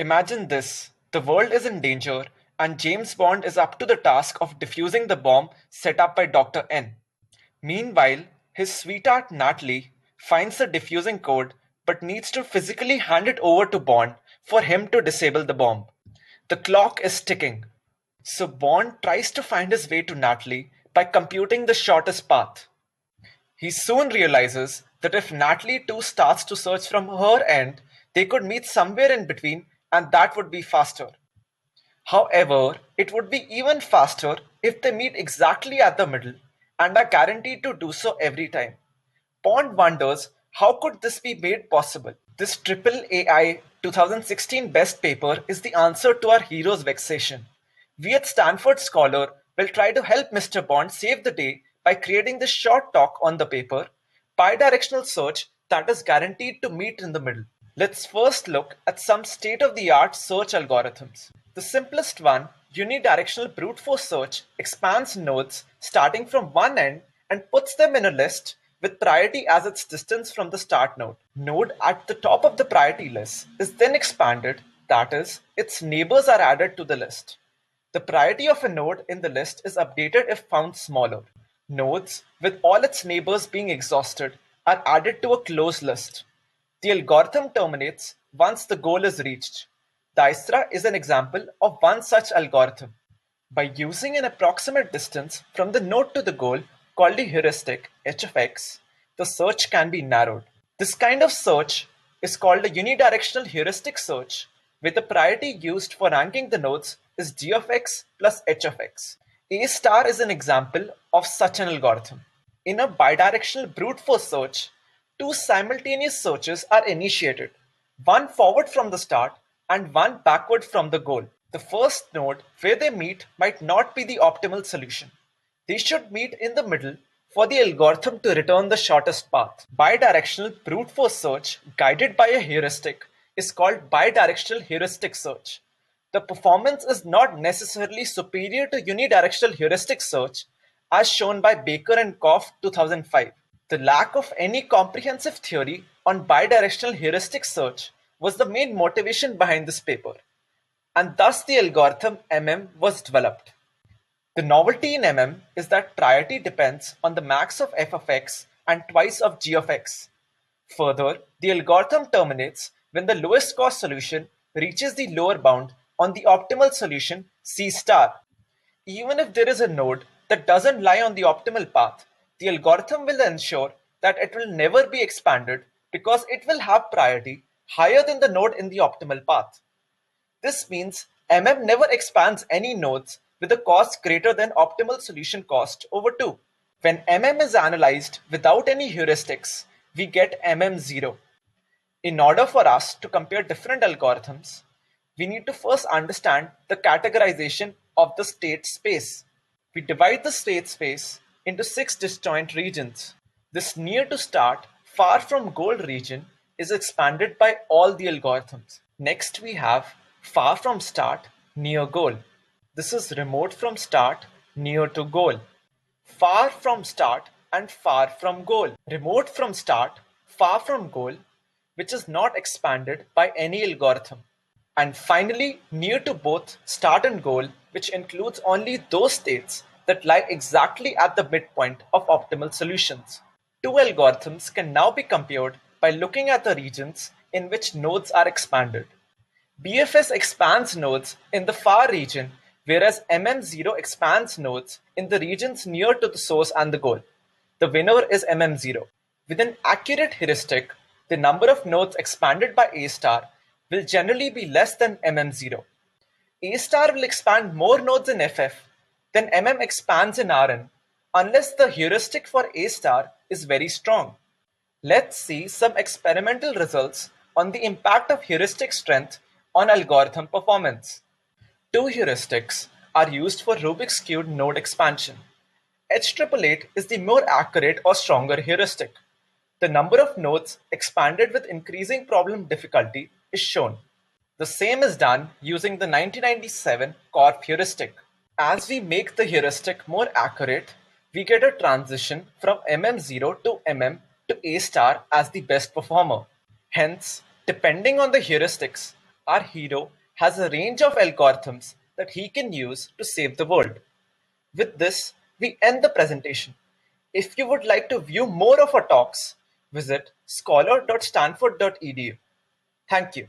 Imagine this: the world is in danger, and James Bond is up to the task of defusing the bomb set up by Dr. N. Meanwhile, his sweetheart Natalie finds the defusing code but needs to physically hand it over to Bond for him to disable the bomb. The clock is ticking, so Bond tries to find his way to Natalie by computing the shortest path. He soon realizes that if Natalie too starts to search from her end, they could meet somewhere in between and that would be faster. However, it would be even faster if they meet exactly at the middle and are guaranteed to do so every time. Bond wonders how could this be made possible. This triple AI 2016 best paper is the answer to our hero's vexation. We at Stanford Scholar will try to help Mr. Bond save the day by creating this short talk on the paper, bidirectional search that is guaranteed to meet in the middle. Let's first look at some state-of-the-art search algorithms. The simplest one, unidirectional brute force search, expands nodes starting from one end and puts them in a list with priority as its distance from the start node. Node at the top of the priority list is then expanded, that is, its neighbors are added to the list. The priority of a node in the list is updated if found smaller. Nodes, with all its neighbors being exhausted, are added to a closed list. The algorithm terminates once the goal is reached. Dijkstra is an example of one such algorithm. By using an approximate distance from the node to the goal, called a heuristic h of x, the search can be narrowed. This kind of search is called a unidirectional heuristic search, where the priority used for ranking the nodes is g of x plus h of x. A star is an example of such an algorithm. In a bidirectional brute force search, two simultaneous searches are initiated, one forward from the start and one backward from the goal. The first node where they meet might not be the optimal solution. They should meet in the middle for the algorithm to return the shortest path. Bidirectional brute force search guided by a heuristic is called bidirectional heuristic search. The performance is not necessarily superior to unidirectional heuristic search as shown by Baker and Koff 2005. The lack of any comprehensive theory on bidirectional heuristic search was the main motivation behind this paper, and thus the algorithm was developed. The novelty in is that priority depends on the max of f of x and twice of g of x. Further, the algorithm terminates when the lowest cost solution reaches the lower bound on the optimal solution C star. Even if there is a node that doesn't lie on the optimal path, the algorithm will ensure that it will never be expanded because it will have priority higher than the node in the optimal path. This means never expands any nodes with a cost greater than optimal solution cost over 2. When is analyzed without any heuristics, we get MM0. In order for us to compare different algorithms, we need to first understand the categorization of the state space. We divide the state space into 6 disjoint regions. This near to start, far from goal region is expanded by all the algorithms. Next we have far from start, near goal. This is remote from start, near to goal. Far from start and far from goal. Remote from start, far from goal, which is not expanded by any algorithm. And finally, near to both start and goal, which includes only those states that lie exactly at the midpoint of optimal solutions. Two algorithms can now be compared by looking at the regions in which nodes are expanded. BFS expands nodes in the far region, whereas MM0 expands nodes in the regions near to the source and the goal. The winner is MM0. With an accurate heuristic, the number of nodes expanded by A star will generally be less than MM0. A star will expand more nodes in FF than expands in Rn, unless the heuristic for A star is very strong. Let's see some experimental results on the impact of heuristic strength on algorithm performance. Two heuristics are used for Rubik's Cube node expansion. H888 is the more accurate or stronger heuristic. The number of nodes expanded with increasing problem difficulty is shown. The same is done using the 1997 Corp heuristic. As we make the heuristic more accurate, we get a transition from MM0 to to A star as the best performer. Hence, depending on the heuristics, Our hero has a range of algorithms that he can use to save the world. With this, we end the presentation. If you would like to view more of our talks, visit scholar.stanford.edu. Thank you.